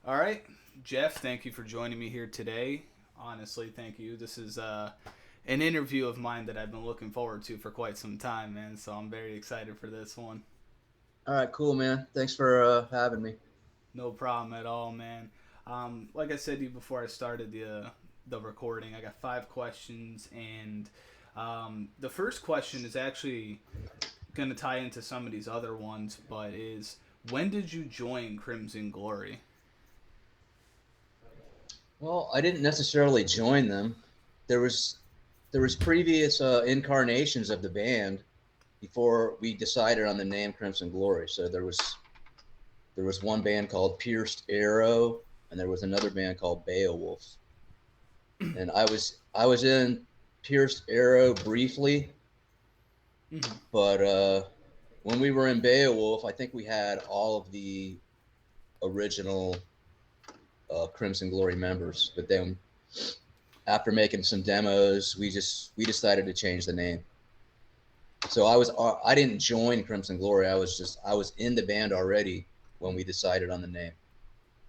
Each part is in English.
All right, Jeff, thank you for joining me here today. Honestly, thank you. This is an interview of mine that I've been looking forward to for quite some time, man. So I'm very excited for this one. All right, cool, man. Thanks for having me. No problem at all, man. Like I said to you before I started the recording, I got 5 questions, and the first question is actually going to tie into some of these other ones, but is when did you join Crimson Glory? Well, I didn't necessarily join them. There was there was previous incarnations of the band before we decided on the name Crimson Glory. So there was one band called Pierced Arrow, and there was another band called Beowulf. And I was in Pierced Arrow briefly, Mm-hmm. but when we were in Beowulf, I think we had all of the original Crimson Glory members. But then after making some demos, we decided to change the name. So I didn't join Crimson Glory. I was in the band already when we decided on the name.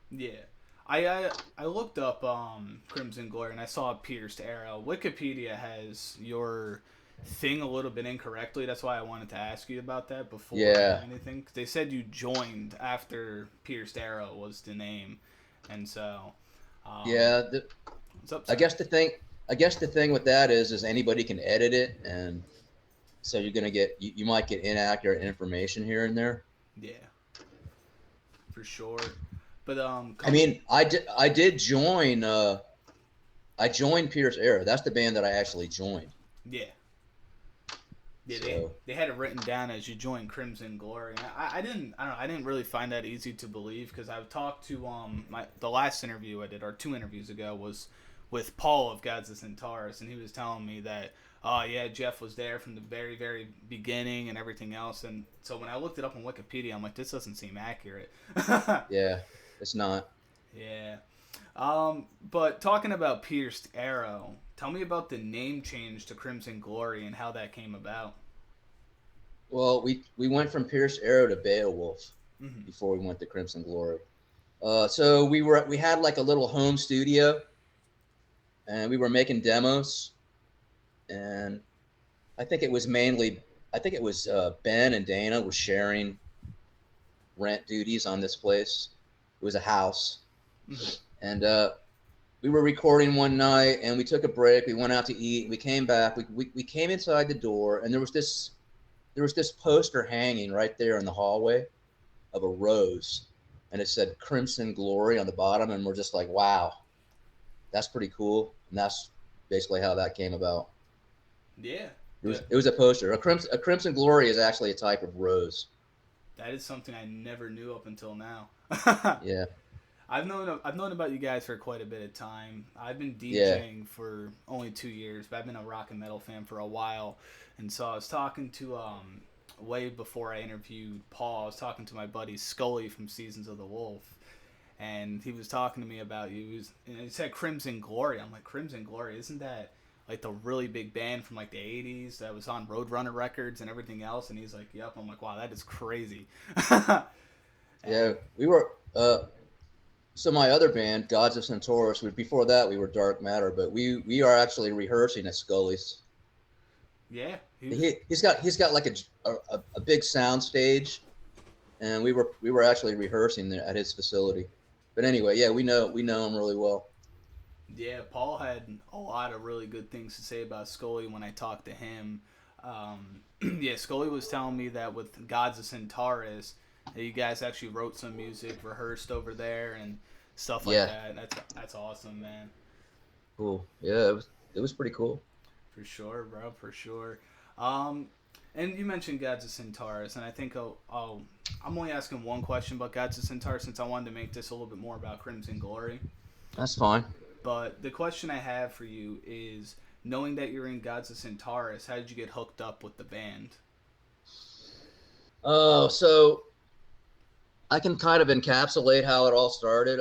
Yeah. I looked up Crimson Glory and I saw Pierced Arrow. Wikipedia has your thing a little bit incorrectly. That's why I wanted to ask you about that before I do Yeah, anything. 'Cause they said you joined after Pierced Arrow was the name, and so um, yeah. what's up, I sir? guess the thing I guess the thing with that is anybody can edit it, and so you might get inaccurate information here and there. Yeah, for sure. But I coming, mean, I joined Pierce Era. That's the band that I actually joined. yeah, yeah, So they had it written down as you joined Crimson Glory. And I don't know, I didn't really find that easy to believe because I've talked to the last interview I did, or 2 interviews ago, was with Paul of Gods of Centaurus, and he was telling me that oh yeah, Jeff was there from the very beginning and everything else. And so when I looked it up on Wikipedia, I'm like, this doesn't seem accurate. yeah, it's not. Yeah. But talking about Pierced Arrow, tell me about the name change to Crimson Glory and how that came about. Well, we went from Pierce Arrow to Beowulf Mm-hmm. before we went to Crimson Glory. So we had like a little home studio, and we were making demos, and I think it was mainly I think it was Ben and Dana were sharing rent duties on this place. It was a house, Mm-hmm. and we were recording one night, and we took a break. We went out to eat. We came back. We came inside the door, and there was this poster hanging right there in the hallway of a rose, and it said Crimson Glory on the bottom, and we're just like, wow, that's pretty cool, and that's basically how that came about. Yeah, It was that it was a poster. A crimson glory is actually a type of rose. that is something I never knew up until now. Yeah, I've known about you guys for quite a bit of time. I've been yeah, DJing for only 2 years, but I've been a rock and metal fan for a while. And so I was talking to way before I interviewed Paul. I was talking to my buddy Scully from Seasons of the Wolf, and he was talking to me about you. He said Crimson Glory. I'm like, Crimson Glory, isn't that like the really big band from like the '80s that was on Roadrunner Records and everything else? And he's like, yep. I'm like, wow, that is crazy. yeah. And We were. So my other band, Gods of Centaurus. Before that, we were Dark Matter, but we are actually rehearsing at Scully's. yeah, he was. He's got like a big sound stage, and we were actually rehearsing there at his facility. But anyway, yeah, we know him really well. Yeah, Paul had a lot of really good things to say about Scully when I talked to him. Yeah, Scully was telling me that with Gods of Centaurus, that you guys actually wrote some music, rehearsed over there, and stuff like Yeah, that. That's awesome, man. cool. Yeah, it was pretty cool. For sure, bro. For sure. Um, and you mentioned Gods of Centaurus, and I think I'm only asking one question about Gods of Centaurus since I wanted to make this a little bit more about Crimson Glory. That's fine. But the question I have for you is, knowing that you're in Gods of Centaurus, how did you get hooked up with the band? So I can kind of encapsulate how it all started.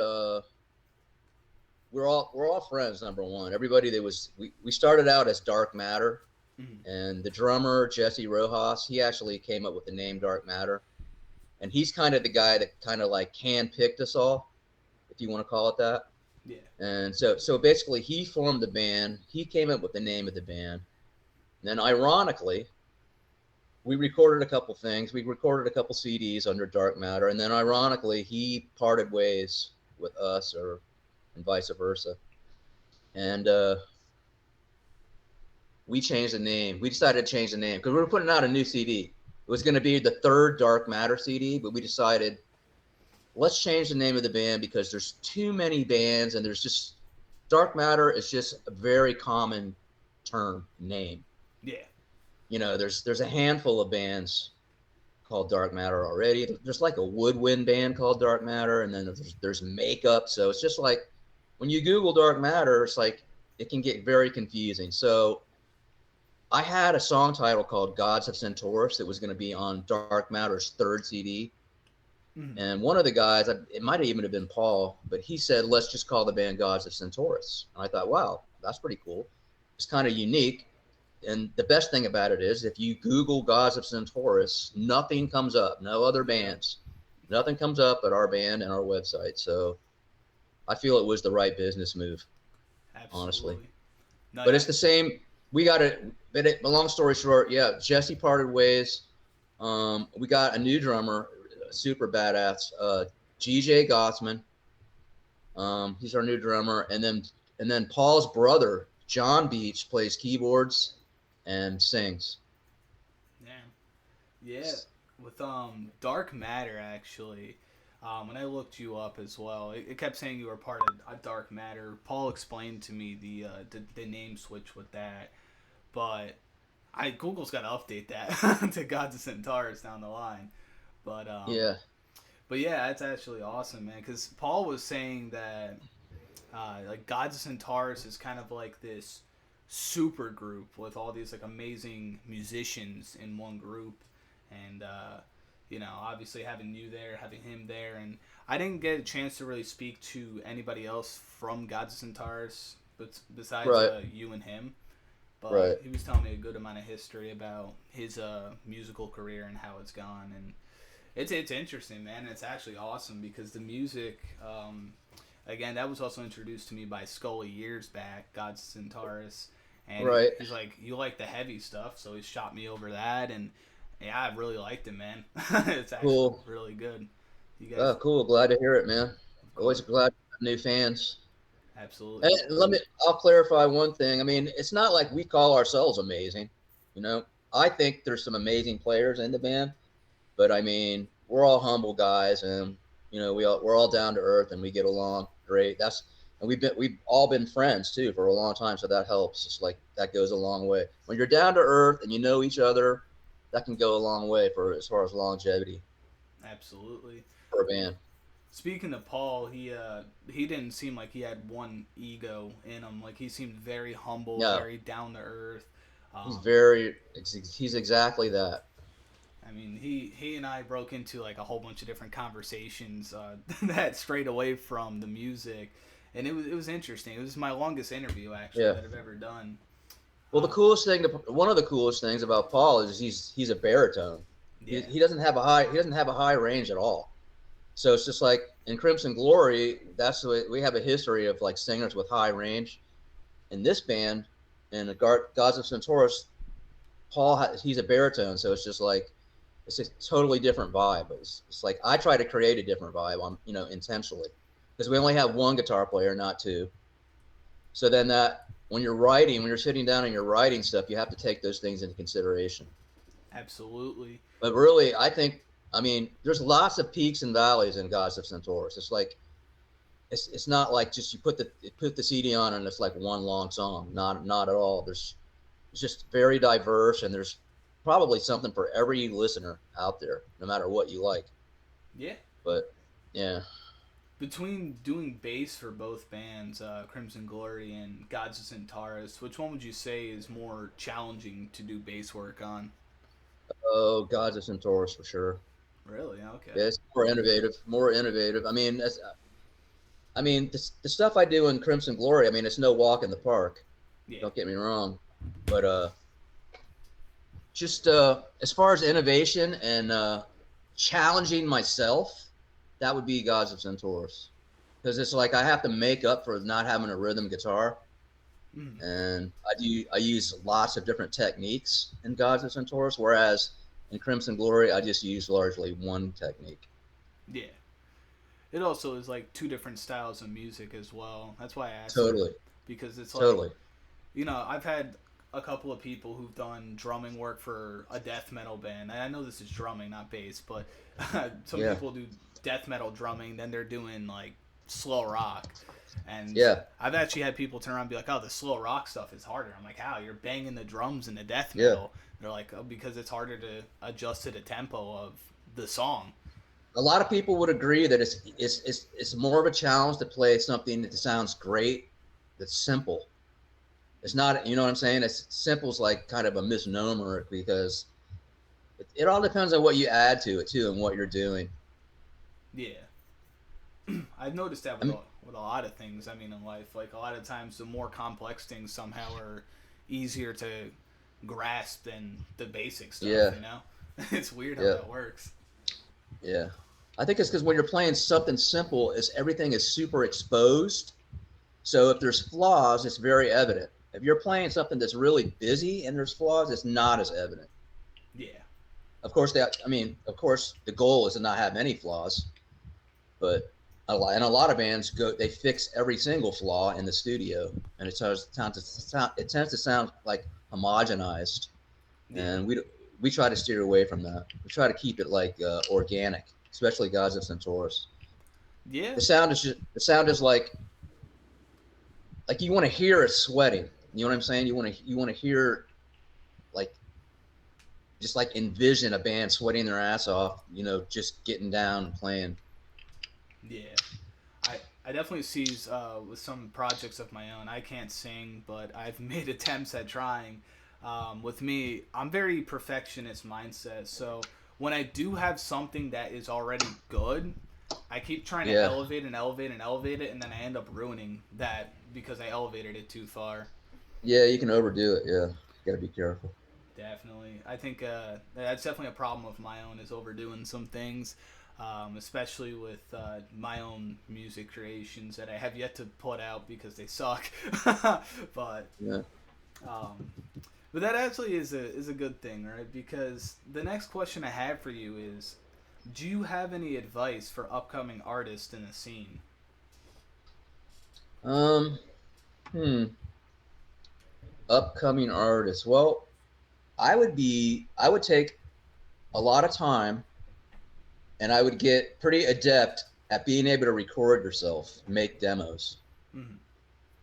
We're all friends. Number one, everybody that was we started out as Dark Matter, Mm-hmm. and the drummer Jesse Rojas, he actually came up with the name Dark Matter, and he's kind of the guy that kind of like handpicked us all. if you want to call it that. Yeah. And so basically, he formed the band. He came up with the name of the band. And then, ironically, we recorded a couple things. We recorded a couple CDs under Dark Matter, and then ironically, he parted ways with us, or and vice versa. And we changed the name. We decided to change the name because we were putting out a new CD. It was going to be the third Dark Matter CD, but we decided let's change the name of the band because there's too many bands, and there's just Dark Matter is just a very common term name. Yeah. There's a handful of bands called Dark Matter already. There's like a woodwind band called Dark Matter, and then there's Makeup. So it's just like when you Google Dark Matter, it's like it can get very confusing. So I had a song title called Gods of Centaurus that was going to be on Dark Matter's third CD. Mm-hmm. And one of the guys, it might even have been Paul, but he said, let's just call the band Gods of Centaurus. And I thought, wow, that's pretty cool. It's kind of unique. And the best thing about it is if you Google Gods of Centaurus, nothing comes up, no other bands. Nothing comes up but our band and our website. So I feel it was the right business move, Absolutely. honestly. No, But it's the same. We got it. But long story short, yeah, Jesse parted ways. We got a new drummer, super badass, GJ Gottsman. He's our new drummer, and then Paul's brother, John Beach, plays keyboards and sings. Yeah. With Dark Matter actually, when I looked you up as well, it kept saying you were part of Dark Matter. Paul explained to me the name switch with that, but Google's got to update that to Gods of Centaurus down the line. But Yeah. But yeah, that's actually awesome, man. Because Paul was saying that like Gods of Centaurus is kind of like this super group with all these like amazing musicians in one group, and obviously having you there, having him there, and I didn't get a chance to really speak to anybody else from Gods of Centaurus, but besides Right. You and him. But Right. he was telling me a good amount of history about his musical career and how it's gone, and it's interesting, man. It's actually awesome because the music, again, that was also introduced to me by Scully years back, Gods of Centaurus, and Right. he's like, you like the heavy stuff, so he shot me over that, and yeah, I really liked it, man. It's actually Cool. really good. You guys, Oh, cool. Glad to hear it, man. of Always course, glad to have new fans. absolutely, And I'll clarify one thing. I mean, it's not like we call ourselves amazing. You know, I think there's some amazing players in the band, but I mean, we're all humble guys, and we're all down to earth, and we get along great. And we've all been friends too for a long time, so that helps. It's like that goes a long way. When you're down to earth and you know each other, that can go a long way for as far as longevity absolutely. for a band. Speaking of Paul, he didn't seem like he had one ego in him. Like he seemed very humble, No, very down to earth. he's Um, he's exactly that. I mean, he and I broke into like a whole bunch of different conversations that strayed away from the music, and it was interesting. It was my longest interview actually Yeah. that I've ever done. Well, one of the coolest things about Paul is he's a baritone. Yeah, He doesn't have a high range at all. So it's just like in Crimson Glory, that's the way we have a history of like singers with high range. In this band, in the Gods of Centaurus, he's a baritone, so it's just like it's a totally different vibe. It's like I try to create a different vibe on intentionally because we only have one guitar player, not two. So then that when you're sitting down and you're writing stuff, you have to take those things into consideration. absolutely. But really, I mean, there's lots of peaks and valleys in Gods of Centaurus. It's like it's not like just you put the CD on and it's like one long song. Not at all. It's just very diverse, and there's probably something for every listener out there, no matter what you like. Yeah. But yeah, Between doing bass for both bands, Crimson Glory and Gods of Centaurus, which one would you say is more challenging to do bass work on? oh, Gods of Centaurus for sure. Really? Okay. Yeah, it's more innovative, more innovative. I mean, the stuff I do in Crimson Glory. I mean, it's no walk in the park. Yeah. Don't get me wrong, but just as far as innovation and challenging myself, that would be Gods of Centaurus. because it's like I have to make up for not having a rhythm guitar, Mm. and I use lots of different techniques in Gods of Centaurus, whereas in Crimson Glory I just use largely one technique. Yeah. It also is like two different styles of music as well. That's why I asked you, Totally, because it's like, totally. I've had a couple of people who've done drumming work for a death metal band. And I know this is drumming, not bass, but some Yeah, people do death metal drumming, then they're doing like slow rock. And yeah, I've actually had people turn around and be like, "Oh, the slow rock stuff is harder." I'm like, "How? You're banging the drums in the death yeah. metal." They're like, "Oh, because it's harder to adjust to the tempo of the song." A lot of people would agree that it's more of a challenge to play something that sounds great, that's simple. It's not, you know what I'm saying? It's simple is like kind of a misnomer because it all depends on what you add to it too and what you're doing. Yeah. I've noticed that I with mean, with a lot of things. I mean, in life, like a lot of times, the more complex things somehow are easier to grasp than the basic stuff. yeah, It's weird how yeah, that works. yeah. I think it's because when you're playing something simple, is everything is super exposed. So if there's flaws, it's very evident. If you're playing something that's really busy and there's flaws, it's not as evident. Yeah, Of course, of course, the goal is to not have any flaws, but a lot of bands they fix every single flaw in the studio, and it tends to sound like homogenized, yeah, and we try to steer away from that. We try to keep it like organic, especially Gods of Centaurus. yeah, The sound is like you want to hear it sweating. You know what I'm saying? You want to hear like just like envision a band sweating their ass off. You know, just getting down and playing. yeah. I definitely sees with some projects of my own. I can't sing, but I've made attempts at trying. With me, I'm very perfectionist mindset. So when I do have something that is already good, I keep trying to Yeah, elevate and elevate and elevate it, and then I end up ruining that because I elevated it too far. yeah, you can overdo it. Yeah, you got to be careful. Definitely, I think that's definitely a problem of my own is overdoing some things, especially with my own music creations that I have yet to put out because they suck. but Yeah. um, but that actually is a good thing, right? Because the next question I have for you is, do you have any advice for upcoming artists in the scene? Um. Hmm. Upcoming artists. Well, I would take a lot of time and I would get pretty adept at being able to record yourself, make demos. Mm-hmm.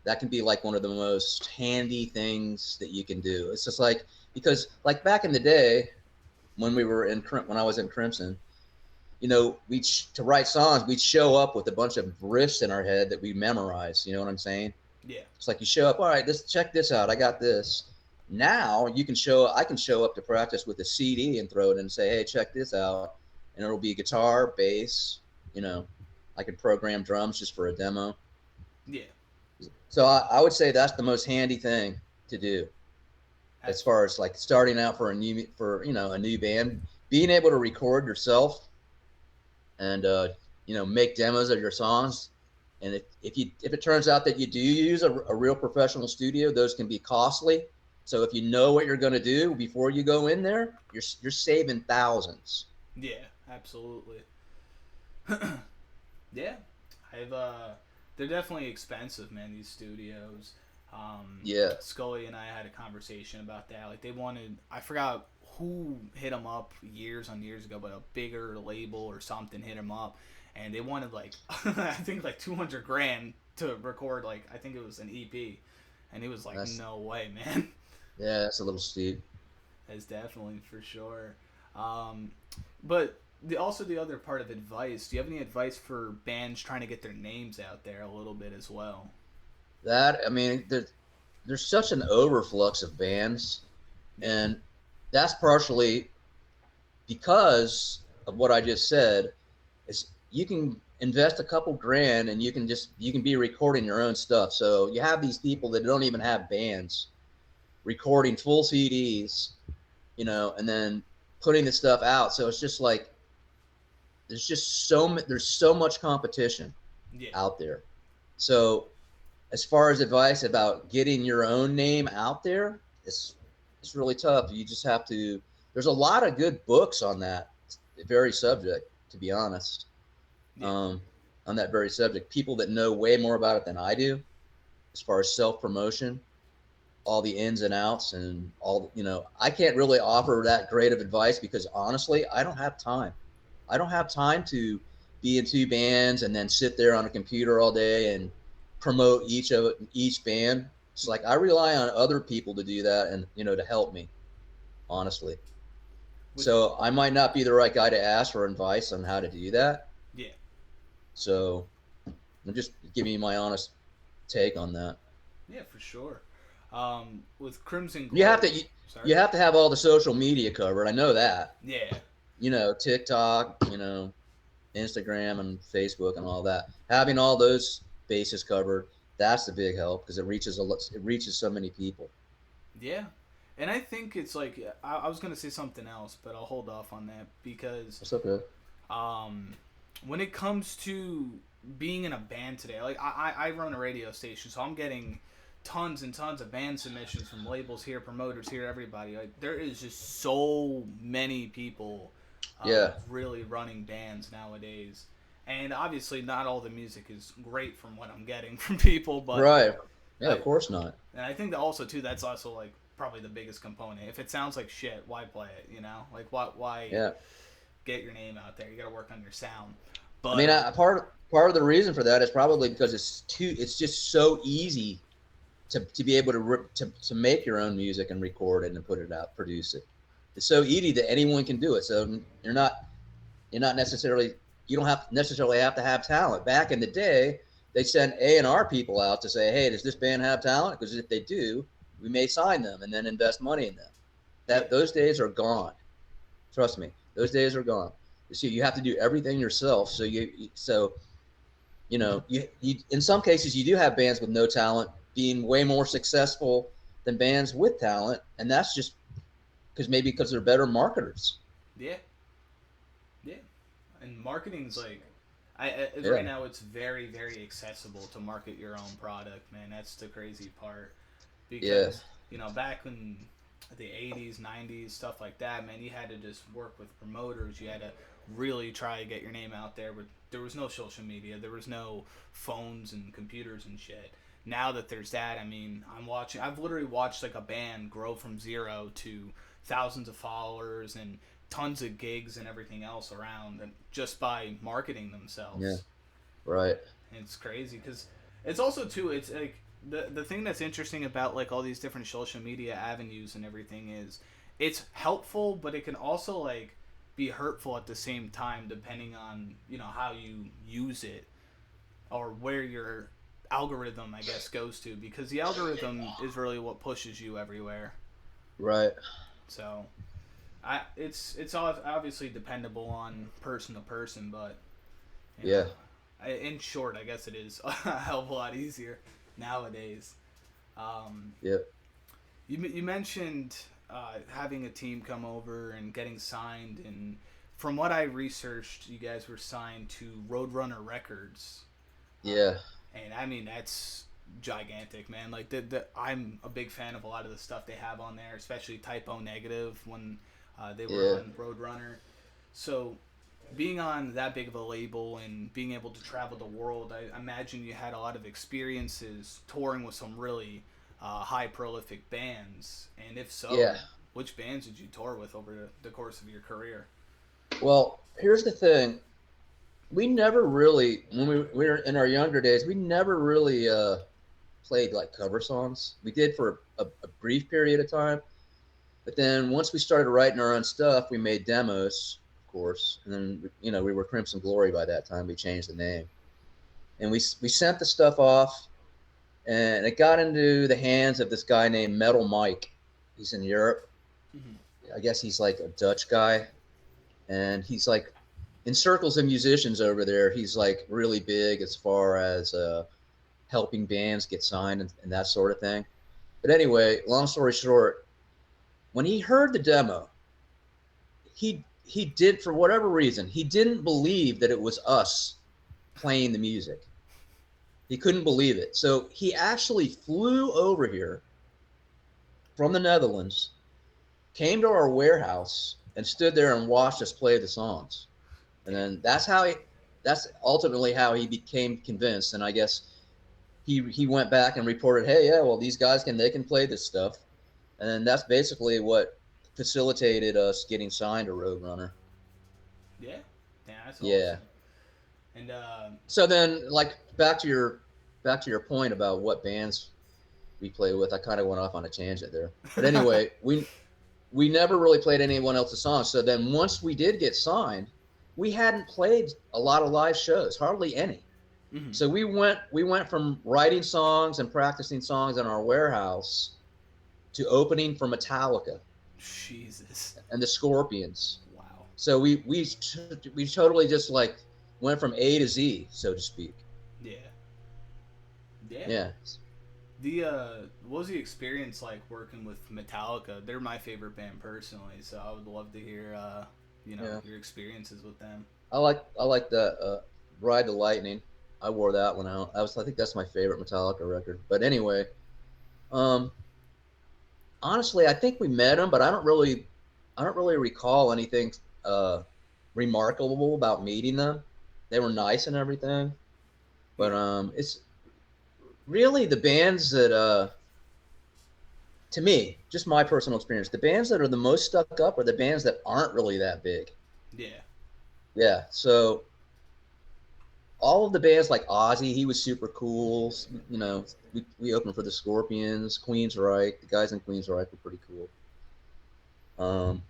That can be like one of the most handy things that you can do. It's just like, because like back in the day when I was in Crimson, you know, to write songs, we'd show up with a bunch of riffs in our head that we memorize. You know what I'm saying? Yeah, It's like you show up, all right, check this out. I got this. Now I can show up to practice with a CD and throw it in and say, hey, check this out. And it'll be guitar, bass, you know, I can program drums just for a demo. yeah, So I would say that's the most handy thing to do as absolutely. far as like starting out a new band, being able to record yourself and make demos of your songs. And if it turns out that you do use a real professional studio, those can be costly. So if you know what you're going to do before you go in there, you're saving thousands. Yeah, absolutely. Yeah, I've they're definitely expensive, man. These studios. Yeah, Scully and I had a conversation about that. Like they wanted, I forgot who hit them up years on years ago, but a bigger label or something hit them up, and they wanted like I think like 200 grand to record like I think it was an EP, and he was like, that's no way, man. yeah, that's a little steep. That's definitely for sure. Um, but also the other part of advice. Do you have any advice for bands trying to get their names out there a little bit as well? That I mean, there's such an overflux of bands, Yeah, and that's partially because of what I just said. Is you can invest a couple grand and you can be recording your own stuff. So you have these people that don't even have bands recording full CDs, and then putting the stuff out. So it's just like there's so much competition. Yeah. out there. So as far as advice about getting your own name out there, it's really tough. You just have to. There's a lot of good books on that very subject, to be honest. Yeah. Um, on that very subject, people that know way more about it than I do, as far as self promotion, all the ins and outs, and all. I can't really offer that great of advice because honestly, I don't have time. I don't have time to be in two bands and then sit there on a computer all day and promote each band. It's like I rely on other people to do that and to help me, honestly. With So I might not be the right guy to ask for advice on how to do that. yeah. So I'm just giving you my honest take on that. Yeah, for sure. With Crimson You have to Glory. you, Sorry. you have to have all the social media covered. I know that. Yeah. TikTok, Instagram and Facebook and all that. Having all those bases covered, that's the big help because it reaches so many people. Yeah. And I think it's like I was gonna say something else, but I'll hold off on that because That's okay. um, when it comes to being in a band today, like I run a radio station, so I'm getting tons and tons of band submissions from labels here, promoters here, everybody. Like there is just so many people Yeah. really running bands nowadays. And obviously, not all the music is great from what I'm getting from people, but Right. Yeah, I, of course not. and I think that also too that's also like probably the biggest component. If it sounds like shit, why play it? You know, like why Yeah. get your name out there? You got to work on your sound. I But mean, part of the reason for that is probably because it's just so easy to be able to make your own music and record it and put it out, produce it. It's so easy that anyone can do it. So you're not necessarily you don't have necessarily have to have talent. Back in the day, they sent A&R people out to say, "Hey, does this band have talent? Because if they do, we may sign them and then invest money in them." yeah, That those days are gone. Trust me, those days are gone. So you have to do everything yourself. You in some cases you do have bands with no talent being way more successful than bands with talent, and that's just because they're better marketers. yeah, yeah. And marketing's like, right Yeah, now it's very very accessible to market your own product, man. That's the crazy part yeah, because back in the 80s 90s stuff like that, man, you had to just work with promoters. You had to really try to get your name out there, but there was no social media, there was no phones and computers and shit. Now that there's that, I mean, I've literally watched like a band grow from zero to thousands of followers and tons of gigs and everything else around, and just by marketing yeah. themselves. Right. And it's crazy because it's also too, it's like the thing that's interesting about like all these different social media avenues and everything is it's helpful, but it can also like be hurtful at the same time depending on how you use it or where your algorithm, I guess, goes to, because the algorithm is really what pushes you everywhere. Right. So it's obviously dependable on person to person, but you know, Yeah. in short, I guess it is a hell of a lot easier nowadays. Um, Yeah. you mentioned having a team come over and getting signed, and from what I researched, you guys were signed to Roadrunner Records, Yeah. and I mean that's gigantic, man. Like I'm a big fan of a lot of the stuff they have on there, especially Typo Negative when they were Yeah. on Roadrunner. So being on that big of a label and being able to travel the world, I imagine you had a lot of experiences touring with some really high prolific bands. And if so, Yeah. which bands did you tour with over the course of your career? Well, here's the thing. We never really, when we were in our younger days, we never really played like cover songs. We did for a brief period of time, but then once we started writing our own stuff, we made demos, of course, and then we were Crimson Glory by that time. We changed the name, and we sent the stuff off, and it got into the hands of this guy named Metal Mike. He's in Europe. Mm-hmm. I guess he's like a Dutch guy, and he's like in circles of musicians over there. He's like really big as far as helping bands get signed and that sort of thing. But anyway, long story short, when he heard the demo, he did, for whatever reason, he didn't believe that it was us playing the music. He couldn't believe it. So he actually flew over here from the Netherlands, came to our warehouse, and stood there and watched us play the songs. And then that's ultimately how he became convinced. And I guess he went back and reported, hey, yeah, well, these guys they can play this stuff. And then that's basically what facilitated us getting signed to Roadrunner. Yeah, yeah, that's Yeah. awesome. And So then, like, back to your point about what bands we play with. I kind of went off on a tangent there, but anyway, we never really played anyone else's songs. So then, once we did get signed, we hadn't played a lot of live shows, hardly any. mhm. So we went from writing songs and practicing songs in our warehouse to opening for Metallica Jesus, and the Scorpions. wow. So we totally just like went from A to Z, so to speak. Yeah, yeah. Yeah. The what was the experience like working with Metallica? They're my favorite band personally, so I would love to hear Yeah. your experiences with them. I like that Ride the Lightning. I wore that one out. I think that's my favorite Metallica record. But anyway, um, honestly, I think we met them, but I don't really recall anything uh, remarkable about meeting them. They were nice and everything, but Yeah, it's really the bands that to me, just my personal experience, the bands that are the most stuck up are the bands that aren't really that big. yeah, Yeah, so all of the bands like Ozzy, he was super cool. We opened for the Scorpions, Queensryche. The guys in Queensryche were pretty cool. Um,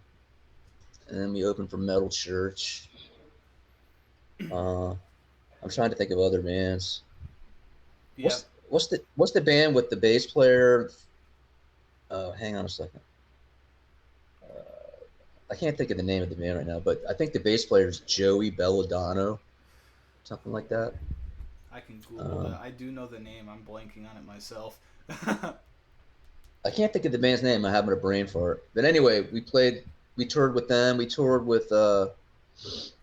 and then we opened for Metal Church. Uh, I'm trying to think of other bands. yep. What's the band with the bass player? Hang on a second. I can't think of the name of the band right now, but I think the bass player is Joey Belladonna, something like that. I can Google Um, that. I do know the name. I'm blanking on it myself. I can't think of the band's name. I'm having a brain for it. But anyway, we toured with them. We toured with Celtic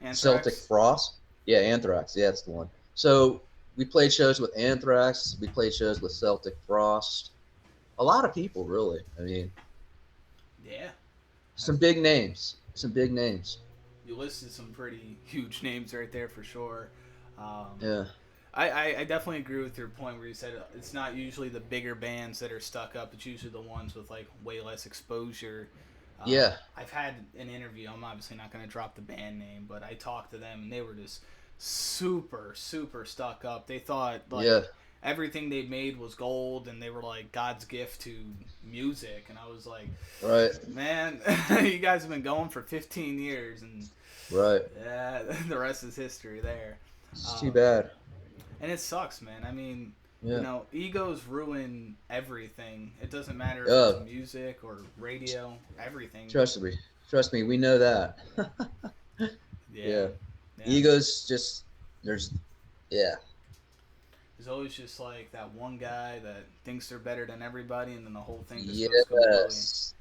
Anthrax. Frost. Yeah, Anthrax. Yeah, that's the one. So we played shows with Anthrax. We played shows with Celtic Frost. A lot of people, really. I mean, Yeah, some big names. Some big names. you listed some pretty huge names right there for sure. Um, Yeah. I definitely agree with your point where you said it's not usually the bigger bands that are stuck up. It's usually the ones with like way less exposure. Yeah. I've had an interview. I'm obviously not going to drop the band name, but I talked to them and they were just super stuck up. They thought Yeah. like everything they made was gold and they were like God's gift to music. And I was like, Right. man, you guys have been going for 15 years and Right. yeah, the rest is history there. It's too Um, bad. and it sucks, man. I mean, Yeah. egos ruin everything. It doesn't matter if it's Oh, music or radio, everything. trust me. Trust me. We know that. Yeah, Yeah. yeah. Egos just there's yeah. There's always just like that one guy that thinks they're better than everybody, and then the whole thing just goes kablooey. Yes.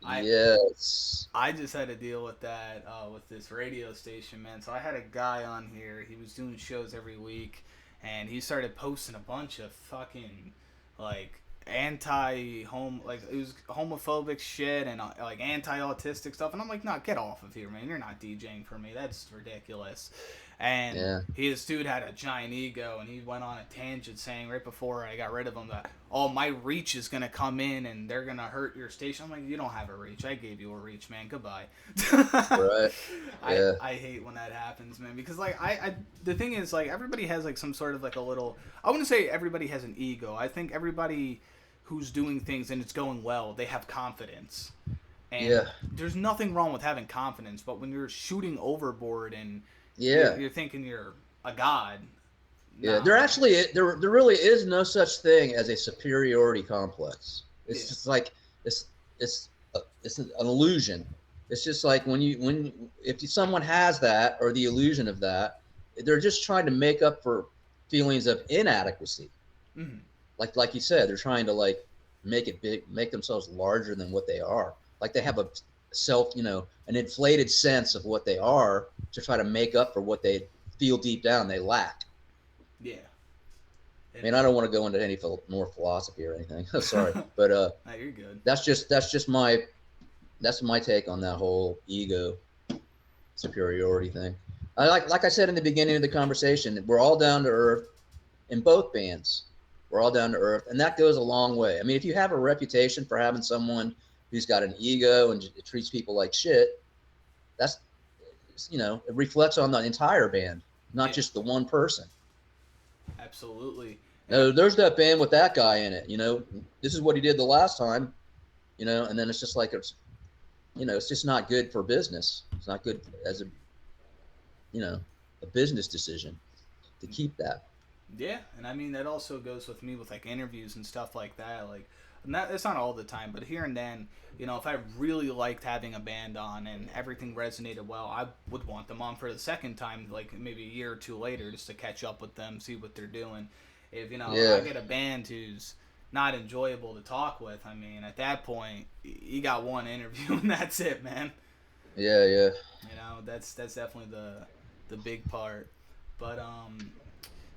I Yes. I just had to deal with that with this radio station, man. So I had a guy on here. He was doing shows every week, and he started posting a bunch of fucking like anti-home, like it was homophobic shit and like anti-autistic stuff. And I'm like, nah, get off of here, man. You're not DJing for me. That's ridiculous. And Yeah. this dude had a giant ego, and he went on a tangent saying right before I got rid of him that, oh, my reach is gonna come in and they're gonna hurt your station. I'm like, you don't have a reach. I gave you a reach, man. Goodbye. Right. Yeah. I hate when that happens, man, because like I the thing is like everybody has like some sort of like a little. I wouldn't say everybody has an ego. I think everybody who's doing things and it's going well, they have confidence. And Yeah. there's nothing wrong with having confidence, but when you're shooting overboard and Yeah. you're thinking you're a god. Yeah. Nah, There man. actually there really is no such thing as a superiority complex. Yeah. It's just like it's an illusion. It's just like if someone has that or the illusion of that, they're just trying to make up for feelings of inadequacy. Mm-hmm. Like you said, they're trying to like make it big, make themselves larger than what they are. Like they have a an inflated sense of what they are to try to make up for what they feel deep down they lack. Yeah. I And mean, I don't want to go into any more philosophy or anything. Sorry, but no, you're good. that's just my take on that whole ego superiority thing. I like I said in the beginning of the conversation, we're all down to earth in both bands. We're all down to earth, and that goes a long way. I mean, if you have a reputation for having someone who's got an ego and treats people like shit, that's it reflects on the entire band, not Yeah, just the one person. absolutely. And No, there's that band with that guy in it. This is what he did the last time. And then it's just like it's just not good for business. It's not good as you know a business decision to keep that. yeah, and I mean that also goes with me with like interviews and stuff like that. Like, not it's not all the time, but here and then, if I really liked having a band on and everything resonated well, I would want them on for the second time, like maybe a year or two later, just to catch up with them, see what they're doing. If I Yeah, get a band who's not enjoyable to talk with, I mean, at that point, you got one interview and that's it, man. yeah, yeah. That's definitely the big part. But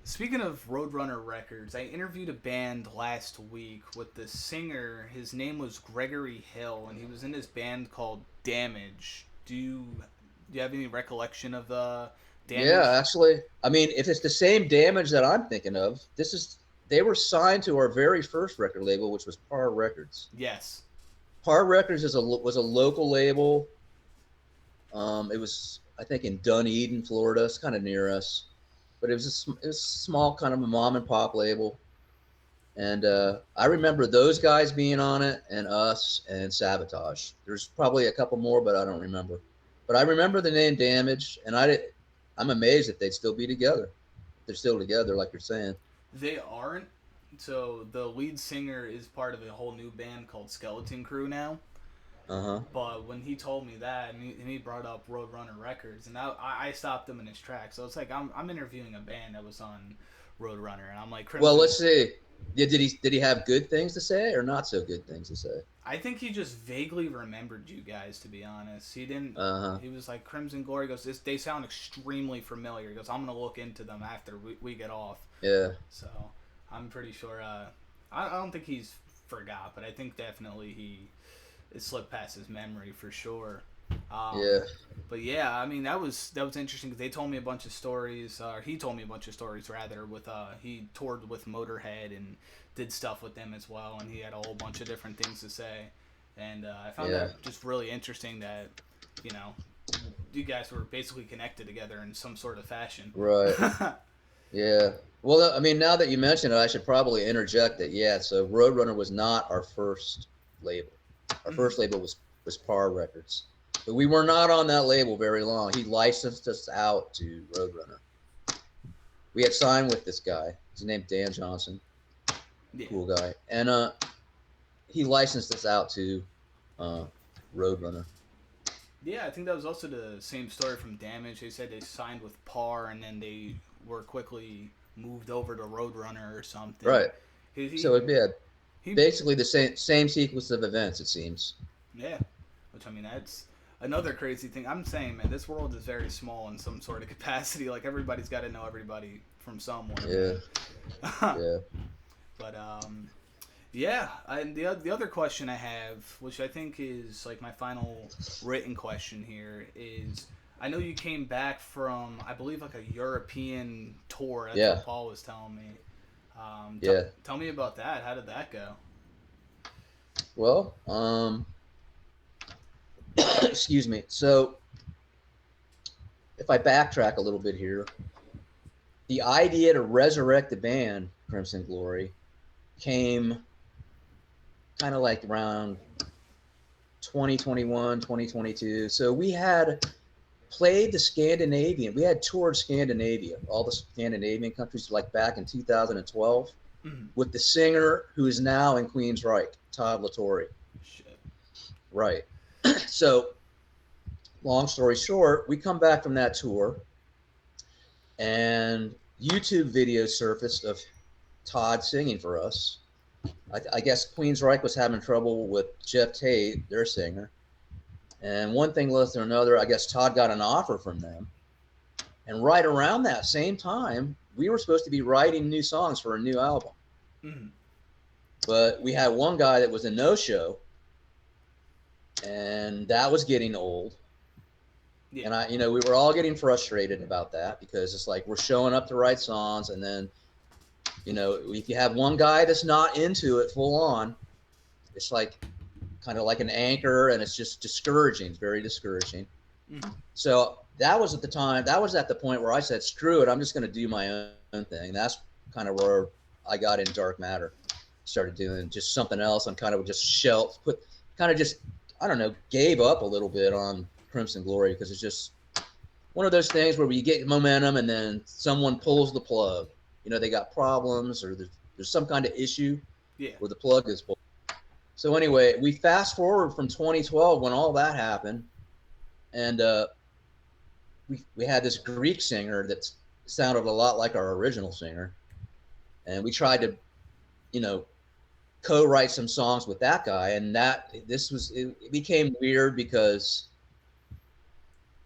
speaking of Roadrunner Records, I interviewed a band last week with the singer. His name was Gregory Hill, and he was in this band called Damage. Do you have any recollection of Yeah, Damage? actually, I mean, if it's the same damage that I'm thinking of, they were signed to our very first record label, which was Par Records. Yes. Par Records was a local label. It was, I think, in Dunedin, Florida. It's kind of near us, but it was a small kind of a mom and pop label. And I remember those guys being on it, and us, and Sabotage. There's probably a couple more, but I don't remember. But I remember the name Damage, and I'm amazed that they'd still be together. They're still together, like you're saying. They aren't. So the lead singer is part of a whole new band called Skeleton Crew now. Uh huh. But when he told me that, and he brought up Roadrunner Records, and I stopped him in his tracks. So it's like I'm interviewing a band that was on Roadrunner, and I'm like Well, Crimson. let's see. Did he have good things to say or not so good things to say? I think he just vaguely remembered you guys. To be honest, he didn't. Uh huh. He was like Crimson Glory. He goes, they sound extremely familiar. He goes, I'm gonna look into them after we get off. Yeah. So I'm pretty sure. I don't think he's forgot, but I think definitely it slipped past his memory for sure. Um, Yeah. but yeah, I mean that was interesting because they told me a bunch of stories. He told me a bunch of stories rather. With he toured with Motorhead and did stuff with them as well, and he had a whole bunch of different things to say. And I found Yeah. that just really interesting that you know you guys were basically connected together in some sort of fashion. Right. Yeah. Well, I mean, now that you mention it, I should probably interject that. Yeah. So Roadrunner was not our first label. Our Mhm. first label was Par Records, but we were not on that label very long. He licensed us out to Roadrunner. We had signed with this guy. His name Dan Johnson, Yeah. cool guy, and he licensed us out to uh, Roadrunner. Yeah, I think that was also the same story from Damage. They said they signed with Par and then they were quickly moved over to Roadrunner or something. Right. He, So he, it'd be he basically the same sequence of events. It seems. yeah. Which, I mean, that's another crazy thing. I'm saying, man, this world is very small in some sort of capacity. Like, everybody's got to know everybody from somewhere, Yeah. man. Yeah. But, yeah, and the other question I have, which I think is like my final written question here, is I know you came back from I believe like a European tour. That's Yeah. what Paul was telling me. Yeah. Tell me about that. How did that go? Well, excuse me. So if I backtrack a little bit here, the idea to resurrect the band Crimson Glory came kind of like around 2021, 2022. So we had played the Scandinavian. We had toured Scandinavia, all the Scandinavian countries, like back in 2012, Mhm. with the singer who is now in Queensryche, Todd Latore. Shit. Right. So, long story short, we come back from that tour, and YouTube videos surfaced of Todd singing for us. I guess Queensryche was having trouble with Jeff Tate, their singer. And one thing led to another. I guess Todd got an offer from them. And right around that same time, we were supposed to be writing new songs for a new album, Mm-hmm. but we had one guy that was a no-show, and that was getting old. Yeah. And we were all getting frustrated about that because it's like we're showing up to write songs, and then, if you have one guy that's not into it full on, it's like kind of like an anchor, and it's just discouraging. It's very discouraging. Mm-hmm. So that was at the time. That was at the point where I said, "Screw it! I'm just going to do my own thing." That's kind of where I got in dark matter. Started doing just something else. And kind of just kind of just, I don't know, gave up a little bit on Crimson Glory because it's just one of those things where you get momentum and then someone pulls the plug. They got problems, or there's some kind of issue Yeah. where the plug is pulled. So anyway, we fast forward from 2012 when all that happened, and we had this Greek singer that sounded a lot like our original singer, and we tried to, you know, co-write some songs with that guy, and it became weird because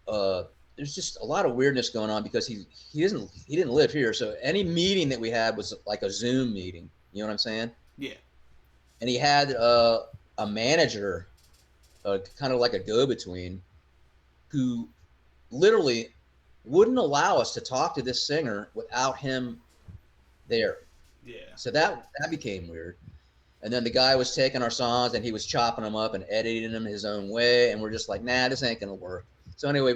uh, there's just a lot of weirdness going on because he didn't live here, so any meeting that we had was like a Zoom meeting. You know what I'm saying? Yeah. And he had a manager, kind of like a go-between, who literally wouldn't allow us to talk to this singer without him there. Yeah. So that became weird. And then the guy was taking our songs and he was chopping them up and editing them his own way, and we're just like, nah, this ain't gonna work. So anyway,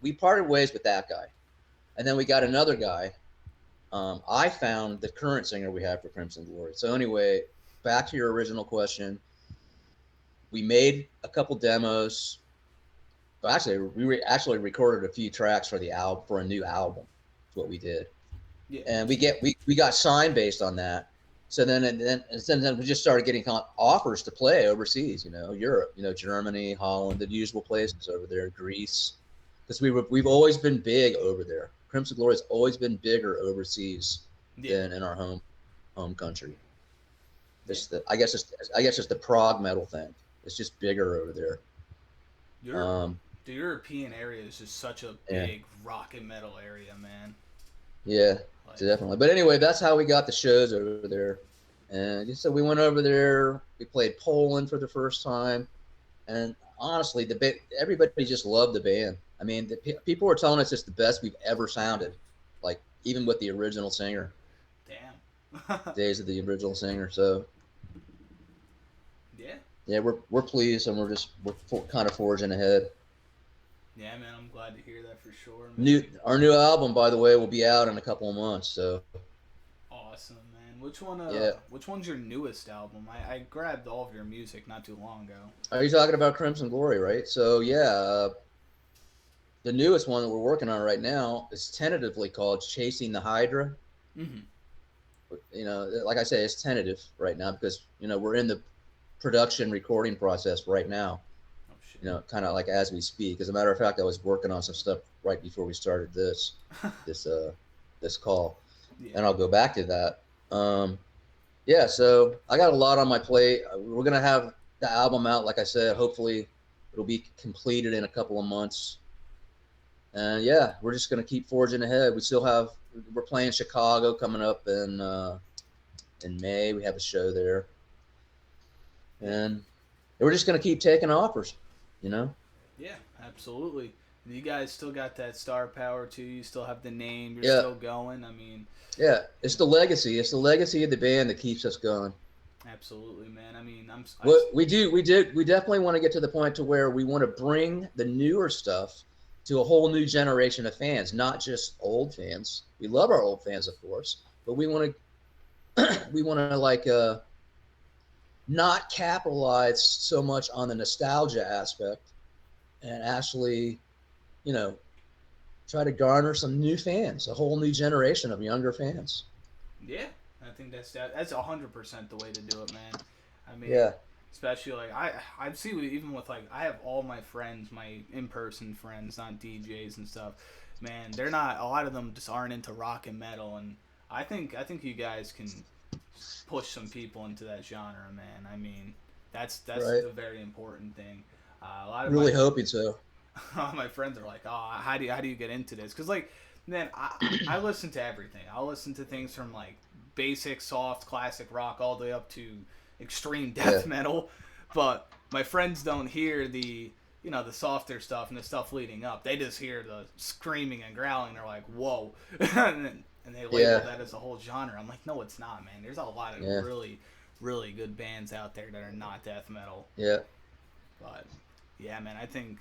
we parted ways with that guy, and then we got another guy. I found the current singer we have for Crimson Glory. So anyway, back to your original question. We made a couple demos. Well, actually, actually recorded a few tracks for the album, for a new album. That's what we did, Yeah. and we got signed based on that. So then we just started getting offers to play overseas. Europe, Germany, Holland, the usual places over there, Greece, because we've always been big over there. Crimson Glory has always been bigger overseas Yeah. than in our home country. Yeah. I guess it's the prog metal thing. It's just bigger over there. Europe, Um, the European area is just such a yeah, big rock and metal area, man. yeah, Like, definitely. But anyway, that's how we got the shows over there. And so we went over there. We played Poland for the first time, and honestly, everybody just loved the band. I mean, people were telling us it's the best we've ever sounded, like even with the original singer, damn. days of the original singer. So Yeah. yeah, we're pleased, and we're kind of forging ahead. Yeah, man. I'm glad to hear that for sure, New man. Our new album, by the way, will be out in a couple of months. So Awesome, man. Which one? yeah, Which one's your newest album? I grabbed all of your music not too long ago. are you talking about Crimson Glory, right? So yeah, the newest one that we're working on right now is tentatively called Chasing the Hydra. Mm-hmm. Like I say, it's tentative right now because we're in the production recording process right now. Oh shit. Kind of like as we speak. As a matter of fact, I was working on some stuff right before we started this this call, Yeah. and I'll go back to that. Yeah, so I got a lot on my plate. We're gonna have the album out, like I said. Hopefully, it'll be completed in a couple of months. And yeah, we're just gonna keep forging ahead. We're playing Chicago coming up in May. We have a show there, Yeah. and we're just gonna keep taking offers. You know. Yeah. Absolutely. You guys still got that star power too. You still have the name. You're Yeah, still going. I mean, yeah. It's the legacy. It's the legacy of the band that keeps us going. absolutely, man. I mean, What we definitely want to get to the point to where we want to bring the newer stuff to a whole new generation of fans, not just old fans. We love our old fans, of course, but we want to we want to like not capitalize so much on the nostalgia aspect and actually, you know, try to garner some new fans, a whole new generation of younger fans. yeah. I think that's 100% the way to do it, man. I mean, Yeah, especially like I see even with like I have all my friends, my in person friends, not DJs and stuff. Man, they're not. A lot of them just aren't into rock and metal, and I think you guys can push some people into that genre, man. I mean, that's right. the very important thing. A lot of my Really hoping so. my friends are like, "Oh, how do you get into this?" Because like Man, I listen to everything. I'll listen to things from like basic, soft, classic rock all the way up to extreme Yeah, death metal. But my friends don't hear the the softer stuff and the stuff leading up. They just hear the screaming and growling. They're like, "Whoa!" and they label yeah, that as a whole genre. I'm like, no, it's not, man. There's a lot of yeah, really, really good bands out there that are not death metal. yeah. But yeah, man, I think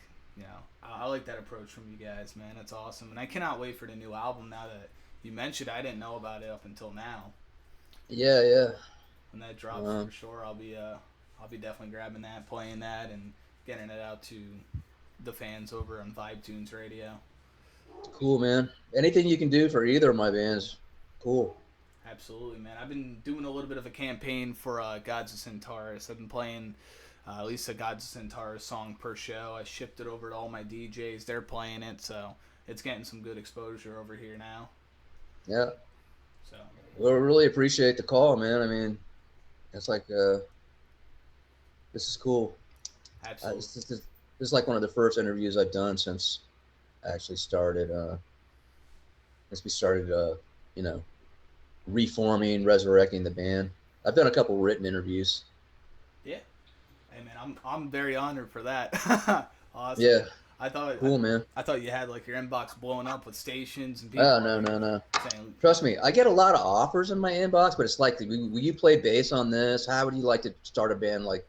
I like that approach from you guys, man. That's awesome, and I cannot wait for the new album. Now that you mentioned, I didn't know about it up until now. Yeah, yeah. When that drops, for Um, sure, I'll be definitely grabbing that, playing that, and getting it out to the fans over on Vibe Tunes Radio. cool, man. Anything you can do for either of my bands, cool. Absolutely, man. I've been doing a little bit of a campaign for Gods of Centaurus. I've been playing at least a Gods of Centaurus song per show. I shipped it over to all my DJs. They're playing it, so it's getting some good exposure over here now. Yeah. So, Well, really appreciate the call, man. I mean, it's like this is cool. absolutely. This is like one of the first interviews I've done since I actually started. Since we started, you know, reforming, resurrecting the band. I've done a couple written interviews. Yeah. Hey, man, I'm very honored for that. Awesome. Yeah, I thought cool, man. I thought you had like your inbox blowing up with stations and Oh people no, no, no. saying, Trust me, I get a lot of offers in my inbox, but it's like, will you play bass on this? How would you like to start a band? Like,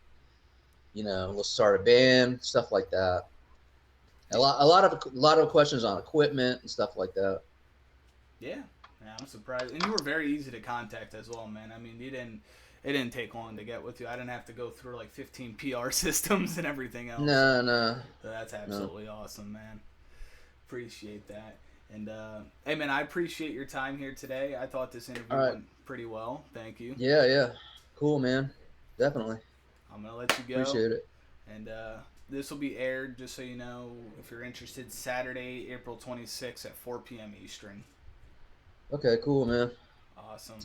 let's start a band, stuff like that. yeah, A lot of questions on equipment and stuff like that. yeah. Yeah, I'm surprised. And you were very easy to contact as well, man. I mean, you didn't. It didn't take long to get with you. I didn't have to go through like 15 PR systems and everything else. So, No, no, that's no. absolutely awesome, man. Appreciate that. And hey, man, I appreciate your time here today. I thought this All interview right. went pretty well. Thank you. Yeah, yeah. Cool, man. Definitely. I'm gonna let you go. Appreciate it. And this will be aired, just so you know, if you're interested, Saturday, April 26th at 4 p.m. Eastern. Okay, cool, man. Awesome. Sounds